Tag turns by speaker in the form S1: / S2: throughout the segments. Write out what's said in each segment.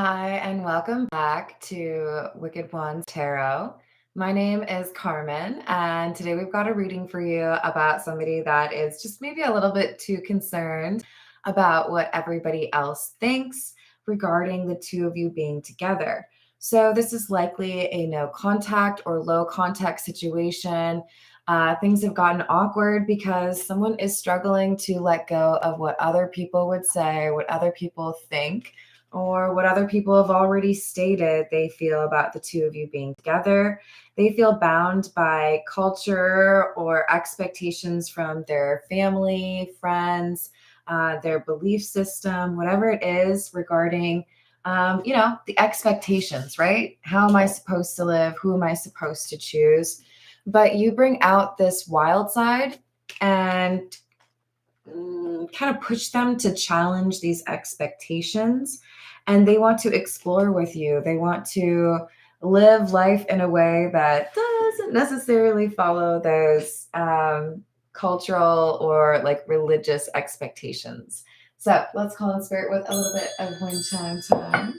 S1: Hi, and welcome back to Wicked Ones Tarot. My name is Carmen, and today we've got a reading for you about somebody that is just maybe a little bit too concerned about what everybody else thinks regarding the two of you being together. So, this is likely a no contact or low contact situation. Things have gotten awkward because someone is struggling to let go of what other people would say, what other people think, or what other people have already stated they feel about the two of you being together. They feel bound by culture or expectations from their family, friends, their belief system, whatever it is regarding, the expectations, right? How am I supposed to live? Who am I supposed to choose? But you bring out this wild side and kind of push them to challenge these expectations, and they want to explore with you. They want to live life in a way that doesn't necessarily follow those cultural or like religious expectations. So let's call in spirit with a little bit of wind chime time.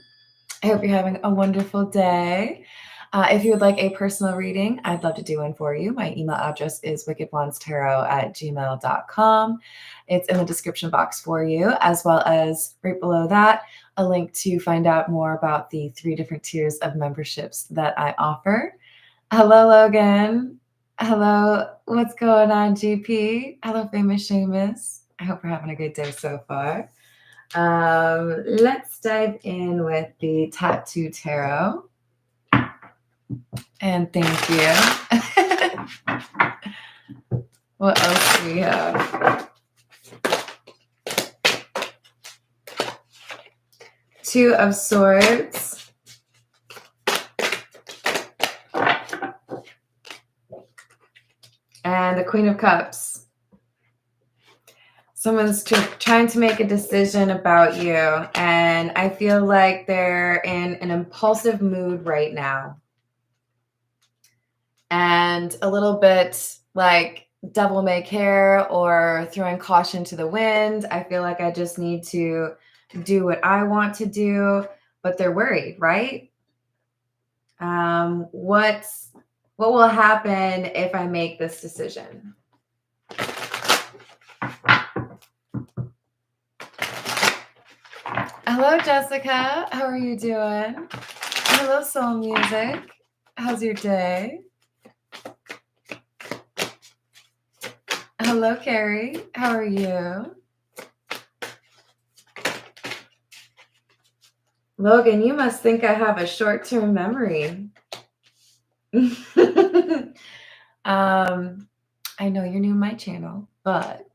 S1: I hope you're having a wonderful day. If you would like a personal reading, I'd love to do one for you. My email address is wickedwandstarot@gmail.com. It's in the description box for you, as well as right below that, a link to find out more about the 3 different tiers of memberships that I offer. Hello, Logan. Hello, what's going on, GP? Hello, famous Seamus. I hope you're having a good day so far. Let's dive in with the Tattoo Tarot. And thank you. What else do we have? 2 of Swords. And the Queen of Cups. Someone's trying to make a decision about you, and I feel like they're in an impulsive mood right now. And a little bit like devil may care or throwing caution to the wind. I feel like I just need to do what I want to do, but they're worried, right? What will happen if I make this decision? Hello, Jessica. How are you doing? Hello, Soul Music. How's your day? Hello, Carrie. How are you? Logan, you must think I have a short-term memory. I know you're new to my channel, but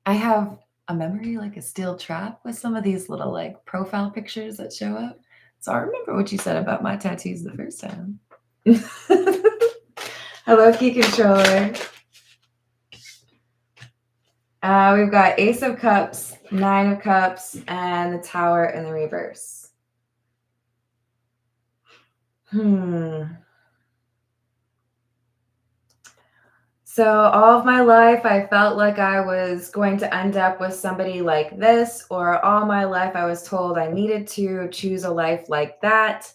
S1: I have a memory like a steel trap with some of these little like profile pictures that show up. So I remember what you said about my tattoos the first time. Hello, Key Controller. We've got Ace of Cups, 9 of Cups, and the Tower in the reverse. So all of my life, I felt like I was going to end up with somebody like this, or all my life I was told I needed to choose a life like that.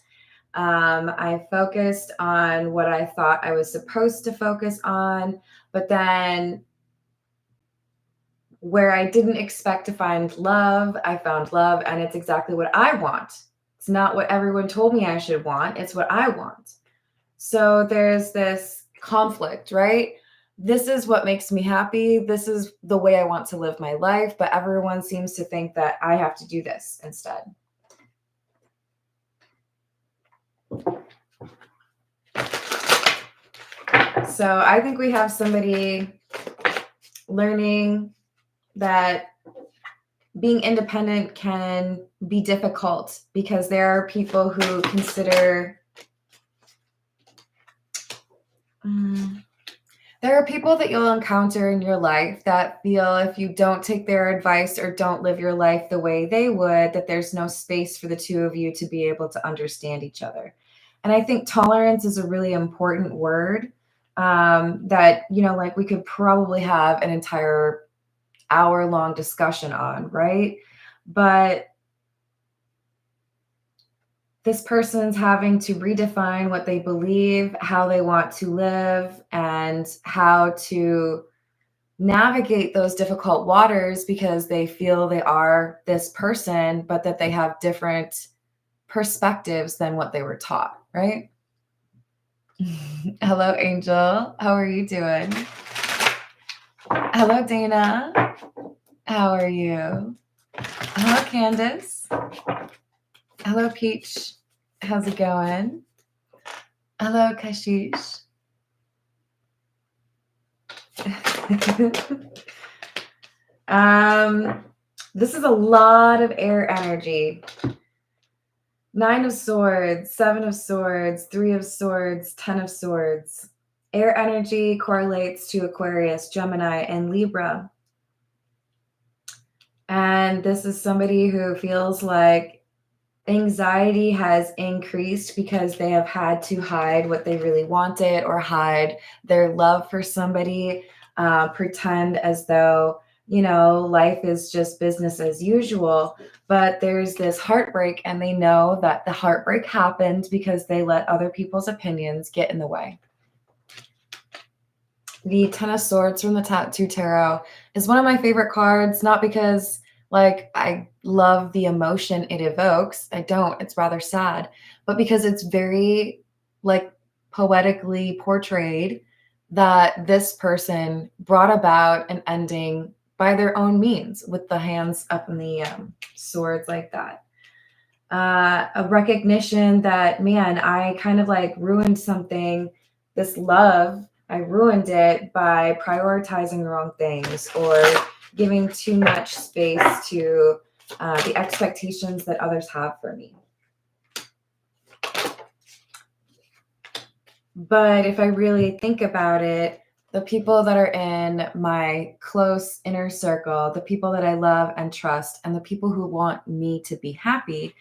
S1: I focused on what I thought I was supposed to focus on, but then where I didn't expect to find love, I found love, and it's exactly what I want. It's not what everyone told me I should want. It's what I want. So there's this conflict, right? This is what makes me happy. This is the way I want to live my life, but everyone seems to think that I have to do this instead. So I think we have somebody learning that being independent can be difficult because there are people who consider there are people that you'll encounter in your life that feel if you don't take their advice or don't live your life the way they would, that there's no space for the two of you to be able to understand each other. And I think tolerance is a really important word that, like we could probably have an entire hour-long discussion on, right? But this person's having to redefine what they believe, how they want to live, and how to navigate those difficult waters because they feel they are this person, but that they have different perspectives than what they were taught, right? Hello, Angel. How are you doing? Hello, Dana. How are you? Hello, Candace. Hello, Peach. How's it going? Hello, Kashish. This is a lot of air energy. 9 of Swords, 7 of Swords, 3 of Swords, 10 of Swords. Air energy correlates to Aquarius, Gemini, and Libra. And this is somebody who feels like anxiety has increased because they have had to hide what they really wanted or hide their love for somebody, pretend as though, life is just business as usual. But there's this heartbreak, and they know that the heartbreak happened because they let other people's opinions get in the way. The 10 of Swords from the Tattoo Tarot is one of my favorite cards, not because I love the emotion it evokes. I don't. It's rather sad. But because it's very poetically portrayed that this person brought about an ending by their own means with the hands up in the swords like that. A recognition that, man, I kind of ruined something, this love. I ruined it by prioritizing the wrong things or giving too much space to the expectations that others have for me. But if I really think about it, the people that are in my close inner circle, the people that I love and trust, and the people who want me to be happy,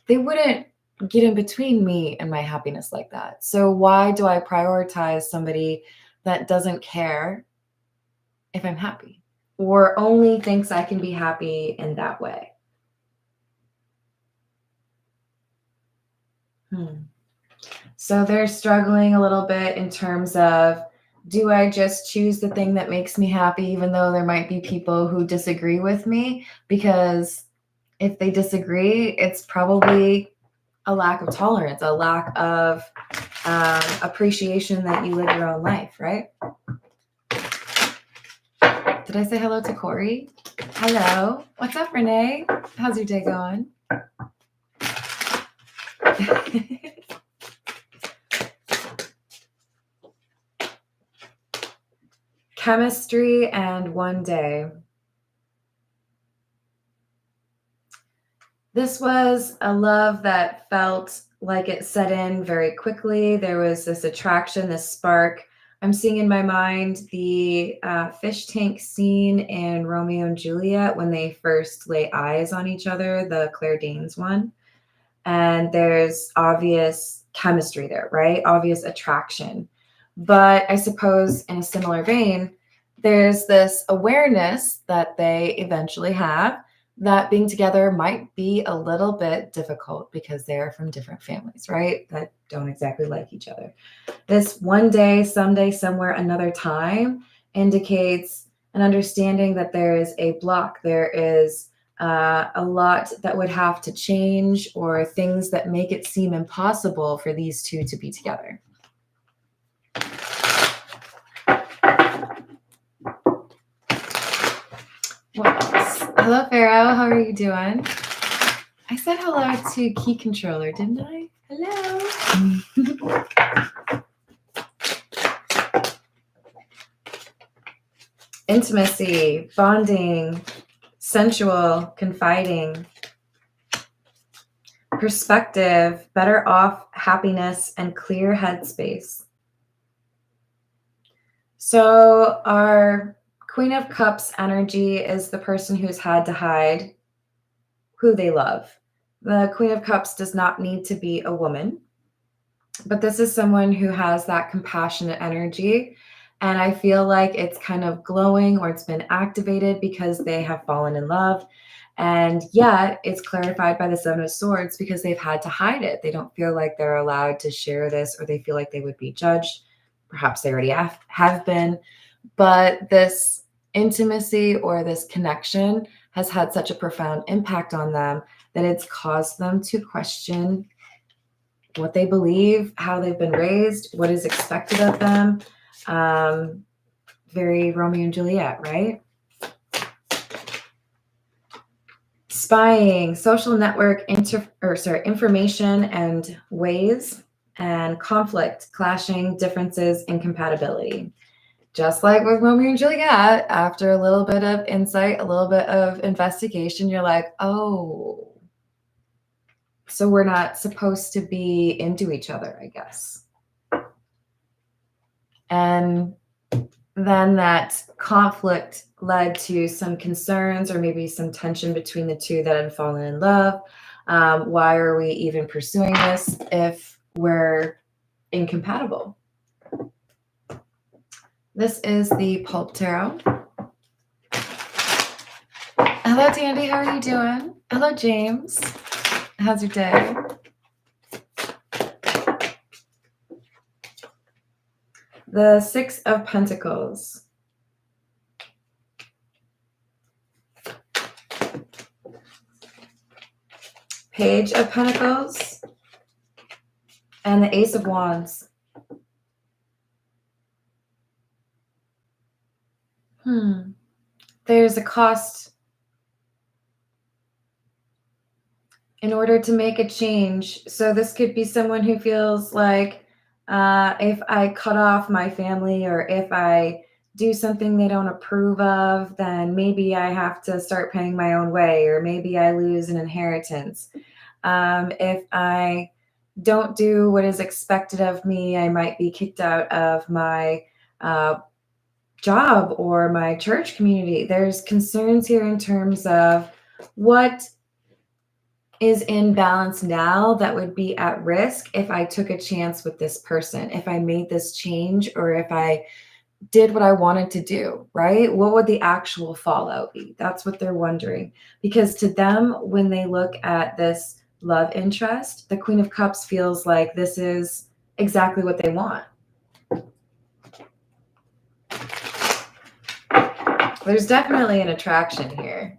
S1: they wouldn't get in between me and my happiness like that. So why do I prioritize somebody that doesn't care if I'm happy or only thinks I can be happy in that way? So they're struggling a little bit in terms of, do I just choose the thing that makes me happy, even though there might be people who disagree with me? Because if they disagree, it's probably a lack of tolerance, a lack of appreciation that you live your own life, right? Did I say hello to Corey? Hello. What's up, Renee? How's your day going? Chemistry and one day. This was a love that felt like it set in very quickly. There was this attraction, this spark. I'm seeing in my mind the fish tank scene in Romeo and Juliet when they first lay eyes on each other, the Claire Danes one. And there's obvious chemistry there, right? Obvious attraction. But I suppose in a similar vein, there's this awareness that they eventually have that being together might be a little bit difficult because they're from different families, right? That don't exactly like each other. This one day, someday, somewhere, another time indicates an understanding that there is a block. There is a lot that would have to change or things that make it seem impossible for these two to be together. What else? Hello, Pharaoh. How are you doing? I said hello to Key Controller, didn't I? Hello. Intimacy, bonding, sensual, confiding, perspective, better off, happiness, and clear headspace. So our Queen of Cups energy is the person who's had to hide who they love. The Queen of Cups does not need to be a woman, but this is someone who has that compassionate energy. And I feel like it's kind of glowing or it's been activated because they have fallen in love. And yet it's clarified by the Seven of Swords because they've had to hide it. They don't feel like they're allowed to share this, or they feel like they would be judged. Perhaps they already have been. But this intimacy or this connection has had such a profound impact on them that it's caused them to question what they believe, how they've been raised, what is expected of them. Very Romeo and Juliet, right? Spying, social network, information and ways, and conflict, clashing, differences, incompatibility. Just like with Romeo and Juliet, after a little bit of insight, a little bit of investigation, you're like, oh, so we're not supposed to be into each other, I guess. And then that conflict led to some concerns or maybe some tension between the two that had fallen in love. Why are we even pursuing this if we're incompatible? This is the Pulp Tarot. Hello, Tandy. How are you doing? Hello, James. How's your day? The Six of Pentacles. Page of Pentacles. And the Ace of Wands. There's a cost in order to make a change. So this could be someone who feels like if I cut off my family, or if I do something they don't approve of, then maybe I have to start paying my own way, or maybe I lose an inheritance. If I don't do what is expected of me, I might be kicked out of my job or my church community. There's concerns here in terms of what is in balance now that would be at risk if I took a chance with this person, if I made this change, or if I did what I wanted to do, right? What would the actual fallout be? That's what they're wondering. Because to them, when they look at this love interest, the Queen of Cups feels like this is exactly what they want. There's definitely an attraction here.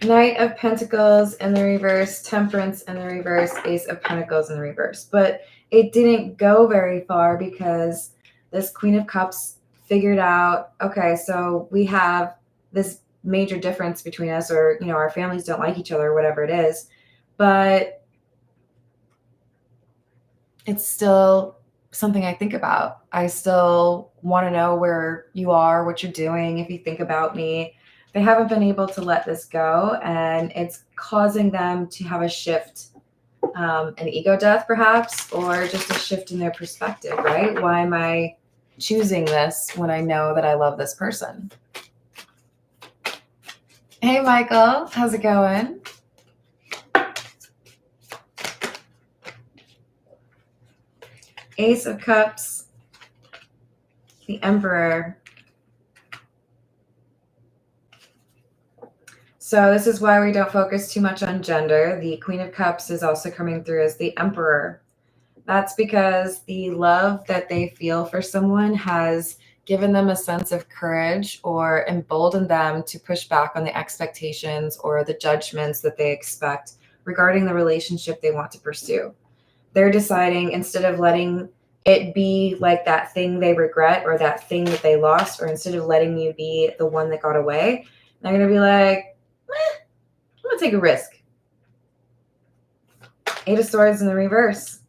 S1: Knight of Pentacles in the reverse, Temperance in the reverse, Ace of Pentacles in the reverse. But it didn't go very far because this Queen of Cups figured out, okay, so we have this major difference between us, or, you know, our families don't like each other, or whatever it is, but it's still something I think about. I still want to know where you are, what you're doing, if you think about me. They haven't been able to let this go, and it's causing them to have a shift, an ego death perhaps, or just a shift in their perspective, right? Why am I choosing this when I know that I love this person? Hey, Michael, how's it going? Ace of Cups, the Emperor. So this is why we don't focus too much on gender. The Queen of Cups is also coming through as the Emperor. That's because the love that they feel for someone has given them a sense of courage, or emboldened them to push back on the expectations or the judgments that they expect regarding the relationship they want to pursue. They're deciding, instead of letting it be like that thing they regret, or that thing that they lost, or instead of letting you be the one that got away, they're going to be like, I'm going to take a risk. Eight of Swords in the reverse.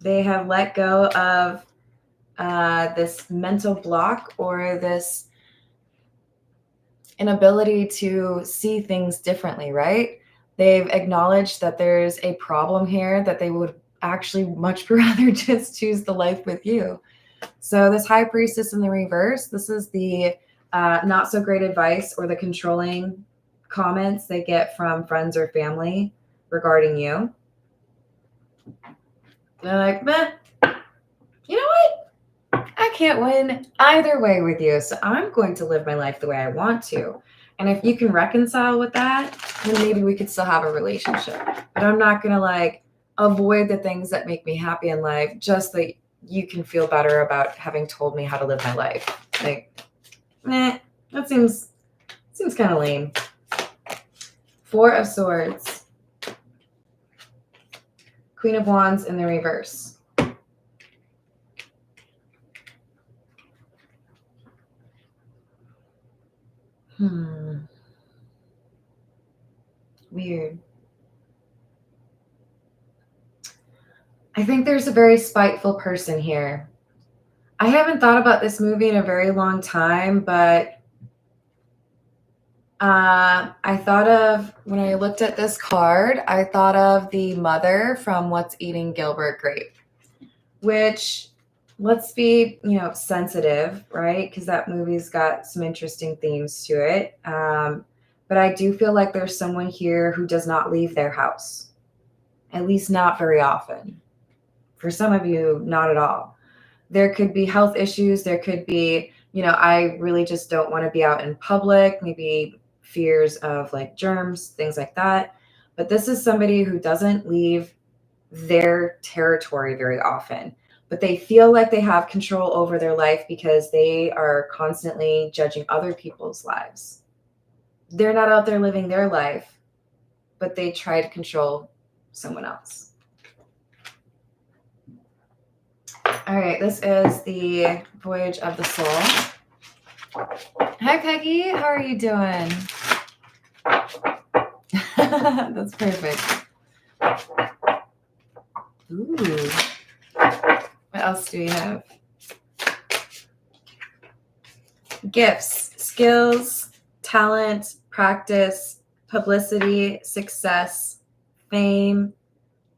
S1: They have let go of this mental block, or this inability to see things differently, right? They've acknowledged that there's a problem here, that they would actually much rather just choose the life with you. So this High Priestess in the reverse, this is the not so great advice, or the controlling comments they get from friends or family regarding you. They're like, meh, you know what? I can't win either way with you. So I'm going to live my life the way I want to. And if you can reconcile with that, then maybe we could still have a relationship. But I'm not going to like avoid the things that make me happy in life just so that you can feel better about having told me how to live my life. Like, that seems kind of lame. Four of Swords. Queen of Wands in the reverse. Weird. I think there's a very spiteful person here. I haven't thought about this movie in a very long time, but I thought of, when I looked at this card, I thought of the mother from What's Eating Gilbert Grape, which, let's be, sensitive, right? Because that movie's got some interesting themes to it. But I do feel like there's someone here who does not leave their house, at least not very often. For some of you, not at all. There could be health issues. There could be, I really just don't want to be out in public, maybe fears of like germs, things like that. But this is somebody who doesn't leave their territory very often, but they feel like they have control over their life because they are constantly judging other people's lives. They're not out there living their life, but they try to control someone else. All right, this is the Voyage of the Soul. Hi, Peggy. How are you doing? That's perfect. Ooh. What else do we have? Gifts, skills, talent, practice, publicity, success, fame,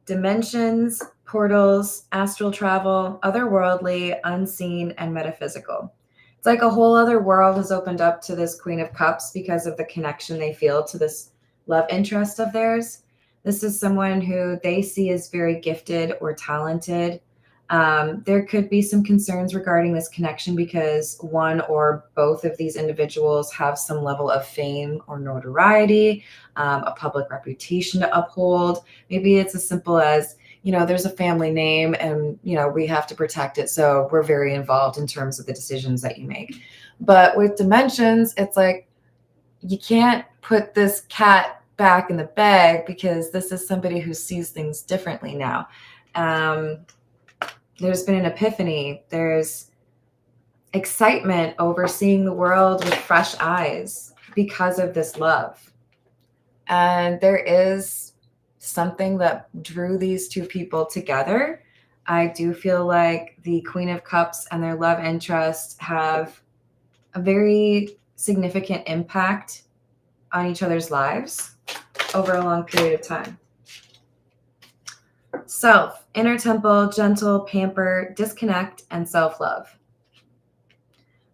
S1: dimensions, portals, astral travel, otherworldly, unseen, and metaphysical. It's like a whole other world has opened up to this Queen of Cups because of the connection they feel to this love interest of theirs. This is someone who they see as very gifted or talented. There could be some concerns regarding this connection because one or both of these individuals have some level of fame or notoriety, a public reputation to uphold. Maybe it's as simple as, there's a family name and, we have to protect it. So we're very involved in terms of the decisions that you make. But with dimensions, it's like, you can't put this cat back in the bag because this is somebody who sees things differently now. There's been an epiphany. There's excitement over seeing the world with fresh eyes because of this love. And there is something that drew these two people together. I do feel like the Queen of Cups and their love interest have a very significant impact on each other's lives over a long period of time. Self, inner temple, gentle, pamper, disconnect, and self-love.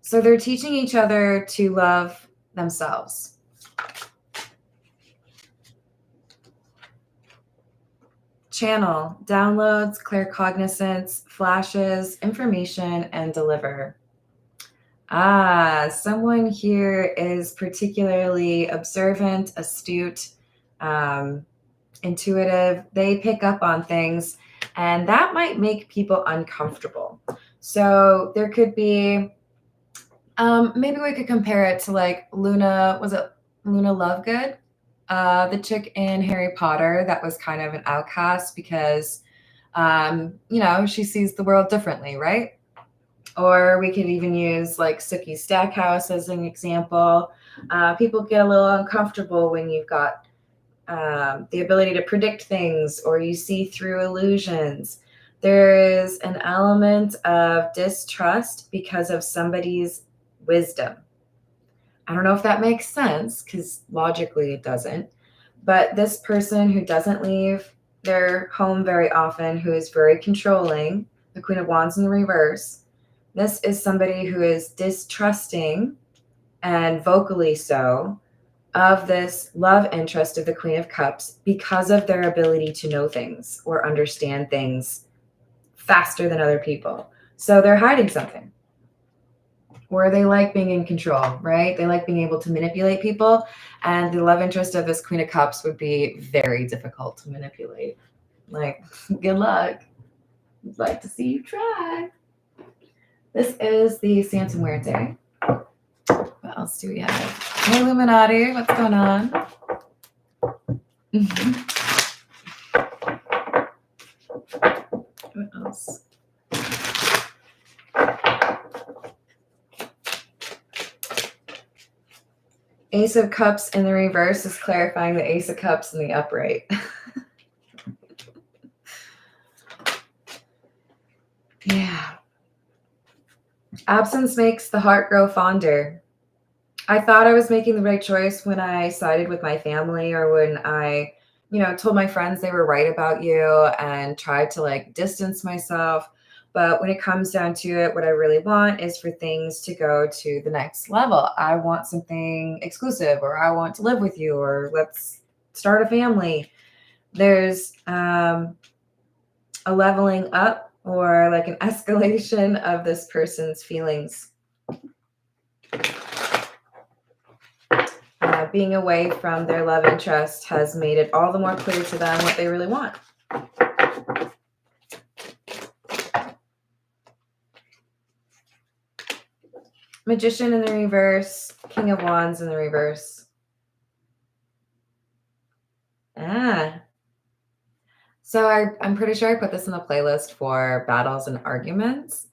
S1: So they're teaching each other to love themselves. Channel, downloads, claircognizance, flashes, information, and deliver. Someone here is particularly observant, astute, intuitive. They pick up on things, and that might make people uncomfortable. So there could be, maybe we could compare it to like Luna, was it Luna Lovegood? The chick in Harry Potter that was kind of an outcast because, she sees the world differently, right? Or we could even use like Sookie Stackhouse as an example. People get a little uncomfortable when you've got the ability to predict things or you see through illusions. There is an element of distrust because of somebody's wisdom. I don't know if that makes sense because logically it doesn't. But this person who doesn't leave their home very often, who is very controlling, the Queen of Wands in the reverse, this is somebody who is distrusting and vocally so of this love interest of the Queen of Cups because of their ability to know things or understand things faster than other people. So they're hiding something. Or they like being in control, right? They like being able to manipulate people. And the love interest of this Queen of Cups would be very difficult to manipulate. Like, good luck. I'd like to see you try. This is the Santa Muerte. What else do we have? Hey, Illuminati, what's going on? What else? Ace of Cups in the reverse is clarifying the Ace of Cups in the upright. Yeah. Absence makes the heart grow fonder. I thought I was making the right choice when I sided with my family, or when I, told my friends they were right about you and tried to like distance myself. But when it comes down to it, what I really want is for things to go to the next level. I want something exclusive, or I want to live with you, or let's start a family. There's a leveling up or like an escalation of this person's feelings. Being away from their love and trust has made it all the more clear to them what they really want. Magician in the reverse, King of Wands in the reverse. So I'm pretty sure I put this in the playlist for battles and arguments.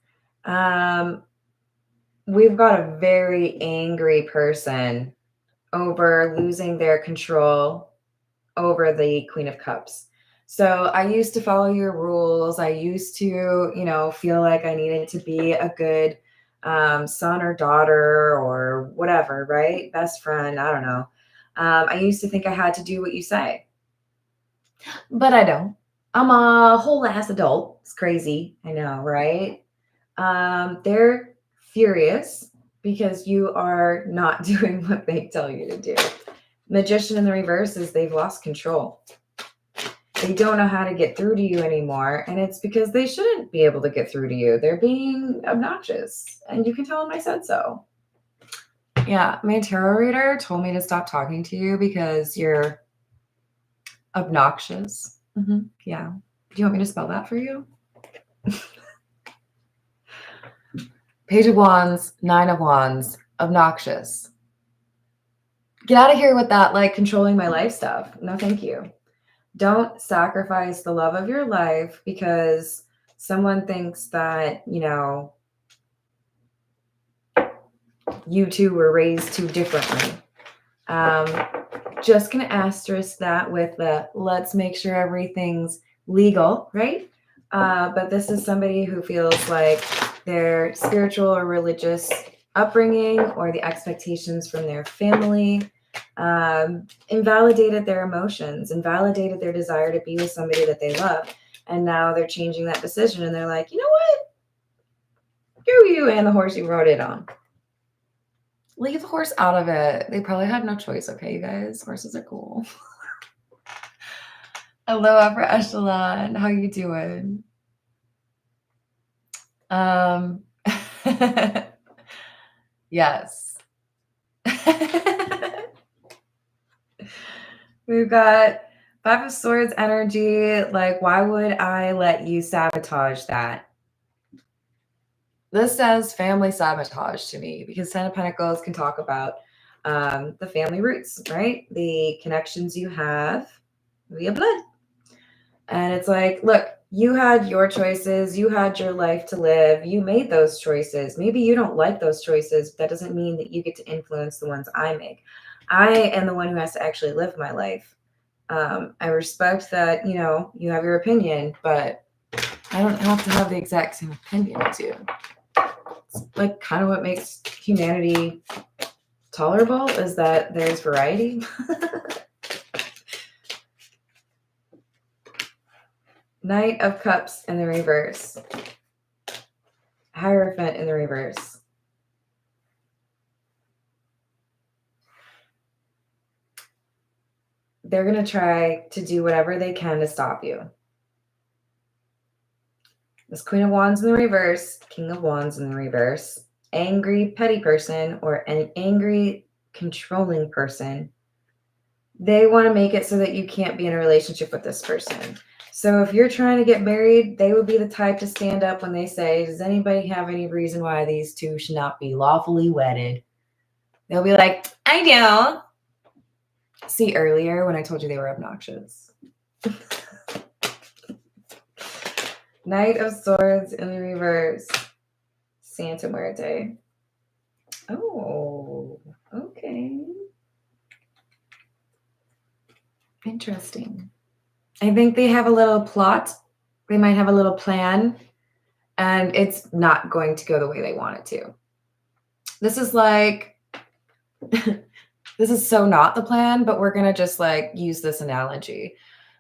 S1: We've got a very angry person over losing their control over the Queen of Cups. So I used to follow your rules. I used to, feel like I needed to be a good son or daughter or whatever, right? Best friend, I don't know. I used to think I had to do what you say, but I don't. I'm a whole ass adult. It's crazy. I know, right? They're furious because you are not doing what they tell you to do. Magician in the reverse is they've lost control. They don't know how to get through to you anymore, and it's because they shouldn't be able to get through to you. They're being obnoxious, and you can tell them I said so. Yeah, my tarot reader told me to stop talking to you because you're obnoxious. Yeah. Do you want me to spell that for you? Page of Wands, Nine of Wands, obnoxious. Get out of here with that, like, controlling my life stuff. No, thank you. Don't sacrifice the love of your life because someone thinks that, you two were raised too differently. Just going to asterisk that with the let's make sure everything's legal, right? But this is somebody who feels like their spiritual or religious upbringing or the expectations from their family invalidated their emotions, invalidated their desire to be with somebody that they love. And now they're changing that decision and they're like, you know what? Screw you and the horse you rode it on. Leave the horse out of it. They probably had no choice, okay, you guys? Horses are cool. Hello, Upper Echelon. How you doing? Yes. We've got Five of Swords energy. Like, why would I let you sabotage that? This says family sabotage to me because Ten of Pentacles can talk about the family roots, right? The connections you have via blood. And it's like, look, you had your choices. You had your life to live. You made those choices. Maybe you don't like those choices. But that doesn't mean that you get to influence the ones I make. I am the one who has to actually live my life. I respect that, you have your opinion, but I don't have to have the exact same opinion as you. It's like kind of what makes humanity tolerable is that there's variety. Knight of Cups in the reverse. Hierophant in the reverse. They're going to try to do whatever they can to stop you. This Queen of Wands in the reverse, King of Wands in the reverse, angry, petty person, or an angry, controlling person. They want to make it so that you can't be in a relationship with this person. So if you're trying to get married, they would be the type to stand up when they say, does anybody have any reason why these two should not be lawfully wedded? They'll be like, I do. See, earlier when I told you they were obnoxious. Knight of Swords in the reverse. Santa Muerte. Oh, okay. Interesting. I think they have a little plot. They might have a little plan, and it's not going to go the way they want it to. This is like, this is so not the plan, but we're going to just like use this analogy.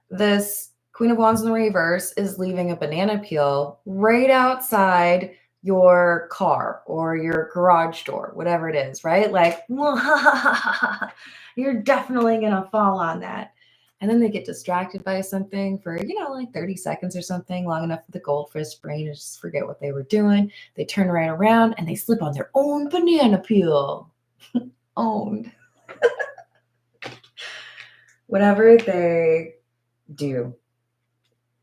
S1: This Queen of Wands in the reverse is leaving a banana peel right outside your car or your garage door, whatever it is, right? Like, you're definitely going to fall on that. And then they get distracted by something for, like 30 seconds or something, long enough for the goldfish brain to just forget what they were doing. They turn right around and they slip on their own banana peel. Owned. Whatever they do,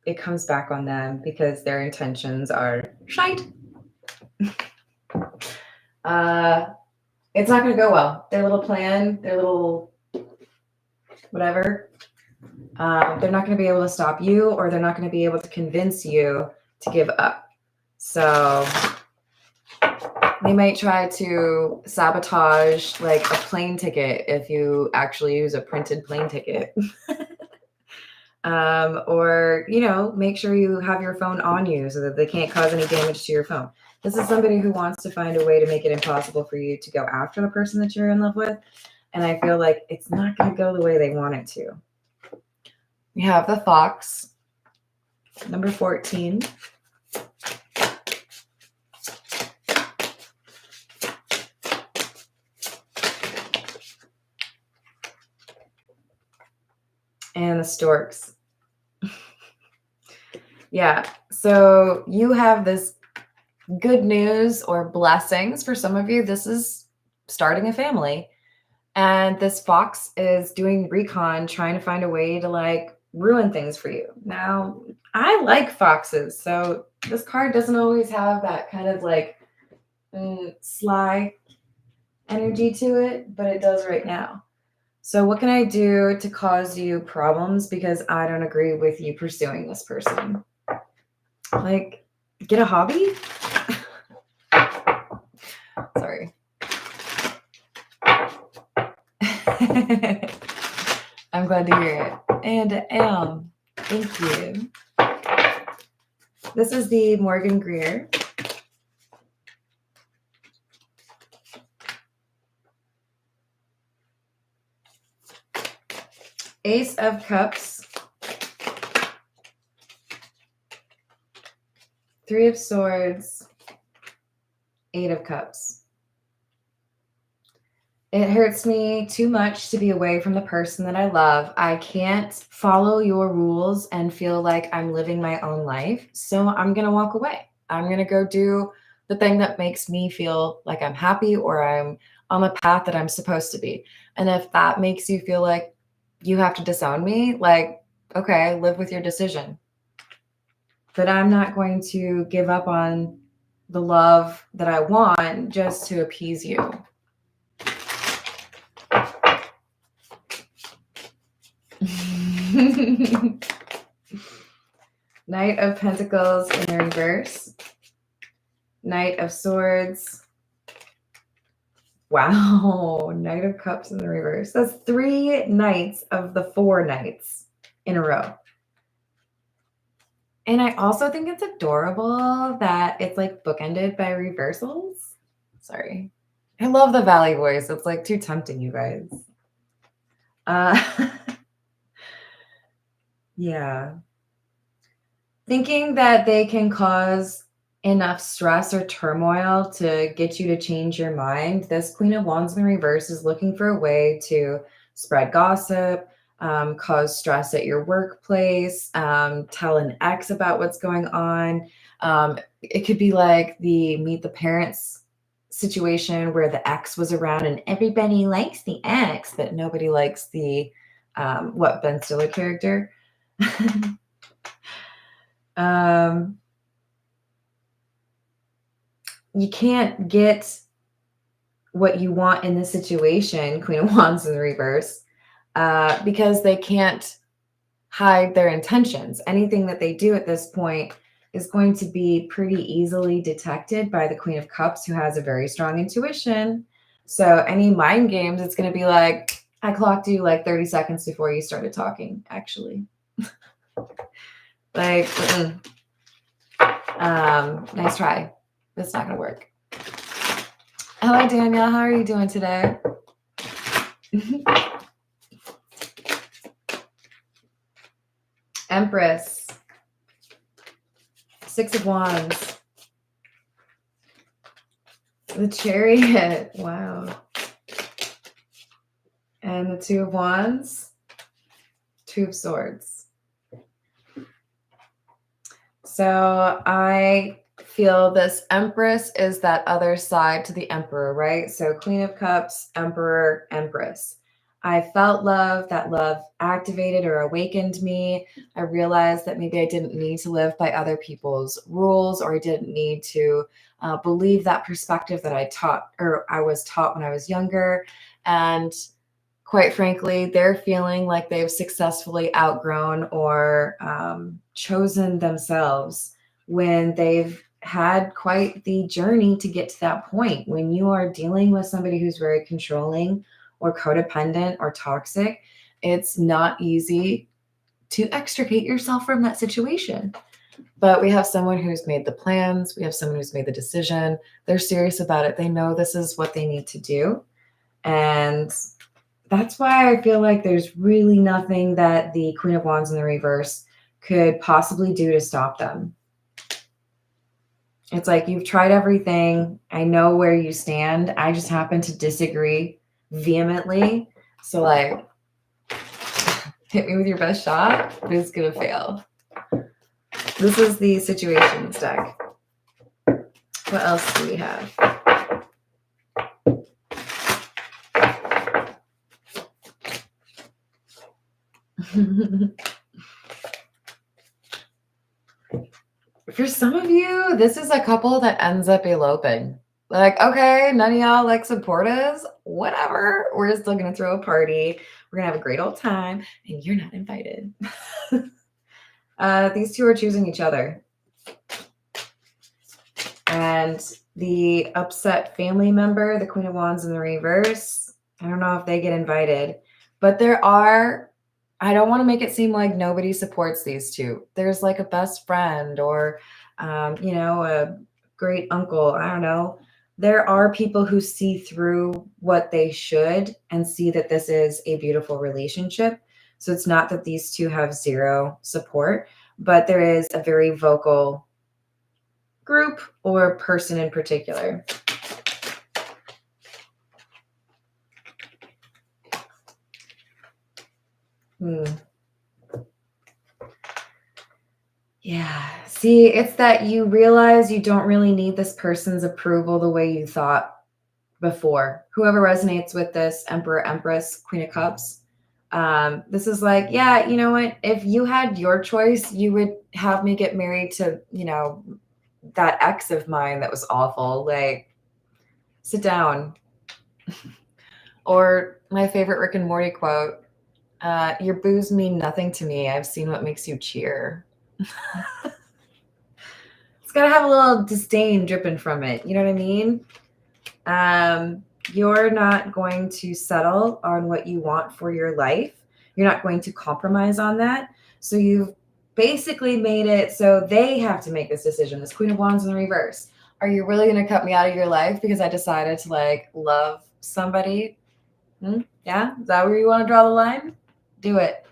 S1: it comes back on them because their intentions are shite. It's not going to go well. Their little plan, their little whatever, they're not going to be able to stop you, or they're not going to be able to convince you to give up. So they might try to sabotage like a plane ticket if you actually use a printed plane ticket. Or, make sure you have your phone on you so that they can't cause any damage to your phone. This is somebody who wants to find a way to make it impossible for you to go after the person that you're in love with. And I feel like it's not going to go the way they want it to. We have the Fox, number 14. And the Storks. Yeah, so you have this good news or blessings for some of you. This is starting a family. And this Fox is doing recon, trying to find a way to like ruin things for you. Now, I like foxes, so this card doesn't always have that kind of like sly energy to it, but it does right now. So what can I do to cause you problems because I don't agree with you pursuing this person? Like, get a hobby? Sorry. I'm glad to hear it. And I am. Thank you. This is the Morgan Greer. Ace of Cups. Three of Swords. Eight of Cups. It hurts me too much to be away from the person that I love. I can't follow your rules and feel like I'm living my own life. So I'm going to walk away. I'm going to go do the thing that makes me feel like I'm happy or I'm on the path that I'm supposed to be. And if that makes you feel like you have to disown me, like, okay, live with your decision. But I'm not going to give up on the love that I want just to appease you. Knight of Pentacles in the reverse. Knight of Swords. Wow, Knight of Cups in the reverse. That's 3 knights of the 4 knights in a row. And I also think it's adorable that it's like bookended by reversals. Sorry. I love the Valley voice. It's like too tempting, you guys. Yeah. Thinking that they can cause enough stress or turmoil to get you to change your mind. This Queen of Wands in the reverse is looking for a way to spread gossip, cause stress at your workplace, tell an ex about what's going on. It could be like the Meet the Parents situation where the ex was around and everybody likes the ex, but nobody likes the what Ben Stiller character. You can't get what you want in this situation, Queen of Wands in the reverse, because they can't hide their intentions. Anything that they do at this point is going to be pretty easily detected by the Queen of Cups, who has a very strong intuition. So any mind games, it's going to be like, I clocked you like 30 seconds before you started talking, actually. Like, nice try. It's not going to work. Hello, Danielle. How are you doing today? Empress. Six of Wands. The Chariot. Wow. And the Two of Wands. Two of Swords. So I feel this Empress is that other side to the Emperor, right? So Queen of Cups, Emperor, Empress. I felt love. That love activated or awakened me. I realized that maybe I didn't need to live by other people's rules, or I didn't need to believe that perspective that I was taught when I was younger. And quite frankly, they're feeling like they've successfully outgrown or chosen themselves when they've had quite the journey to get to that point. When you are dealing with somebody who's very controlling or codependent or toxic, it's not easy to extricate yourself from that situation. But we have someone who's made the plans. We have someone who's made the decision. They're serious about it. They know this is what they need to do. And that's why I feel like there's really nothing that the Queen of Wands in the reverse could possibly do to stop them. It's like, you've tried everything. I know where you stand. I just happen to disagree vehemently. So like, hit me with your best shot, but it's going to fail. This is the situations deck. What else do we have? For some of you, this is a couple that ends up eloping. Like, okay, none of y'all like support us. Whatever. We're still going to throw a party. We're going to have a great old time, and you're not invited. These two are choosing each other. And the upset family member, the Queen of Wands in the reverse, I don't know if they get invited. But there are, I don't want to make it seem like nobody supports these two. There's like a best friend or, a great uncle. I don't know. There are people who see through what they should and see that this is a beautiful relationship. So it's not that these two have zero support, but there is a very vocal group or person in particular. Yeah. See, it's that you realize you don't really need this person's approval the way you thought before. Whoever resonates with this, Emperor, Empress, Queen of Cups, this is like, yeah, you know what? If you had your choice, you would have me get married to, that ex of mine that was awful. Like, sit down. Or my favorite Rick and Morty quote, your boos mean nothing to me. I've seen what makes you cheer. It's got to have a little disdain dripping from it. You know what I mean? You're not going to settle on what you want for your life. You're not going to compromise on that. So you've basically made it so they have to make this decision. This Queen of Wands in the reverse. Are you really going to cut me out of your life because I decided to like love somebody? Yeah? Is that where you want to draw the line? Do it.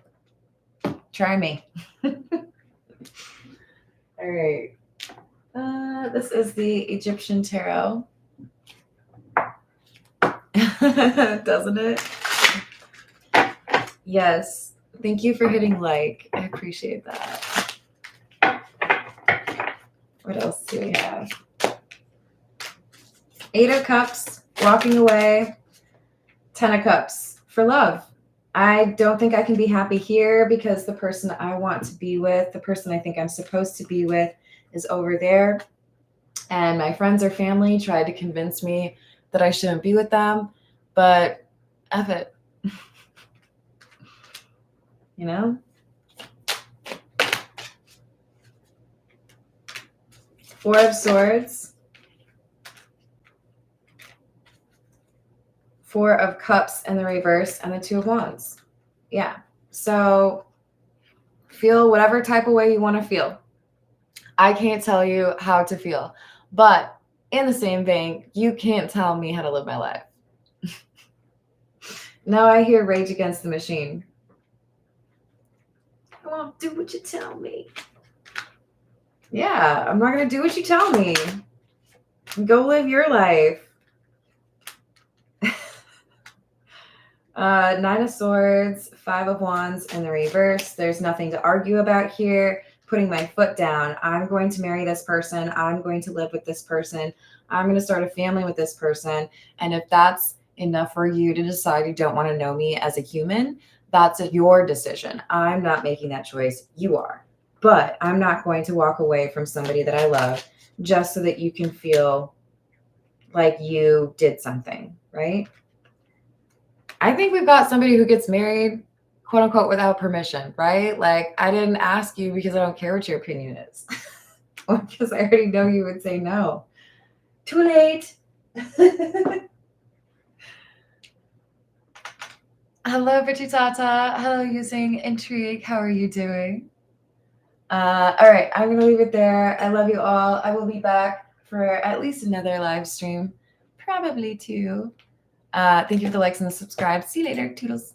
S1: Try me. All right. This is the Egyptian tarot. Doesn't it? Yes. Thank you for hitting like. I appreciate that. What else do we have? Eight of Cups, walking away. 10 of Cups for love. I don't think I can be happy here because the person I want to be with, the person I think I'm supposed to be with, is over there. And my friends or family tried to convince me that I shouldn't be with them, but F it. You know? Four of Swords. Four of Cups in the reverse, and the Two of Wands. Yeah. So feel whatever type of way you want to feel. I can't tell you how to feel. But in the same vein, you can't tell me how to live my life. Now I hear Rage Against the Machine. I won't do what you tell me. Yeah, I'm not going to do what you tell me. Go live your life. Nine of Swords, Five of Wands in the reverse. There's nothing to argue about here. Putting my foot down. I'm going to marry this person. I'm going to live with this person. I'm going to start a family with this person. And if that's enough for you to decide you don't want to know me as a human, that's your decision. I'm not making that choice. You are. But I'm not going to walk away from somebody that I love just so that you can feel like you did something, right? I think we've got somebody who gets married, quote unquote, without permission, right? Like, I didn't ask you because I don't care what your opinion is. Or because I already know you would say no. Too late. Hello, Bitchy Tata. Hello, using Intrigue. How are you doing? All right, I'm going to leave it there. I love you all. I will be back for at least another live stream, probably two. Thank you for the likes and the subscribe. See you later. Toodles.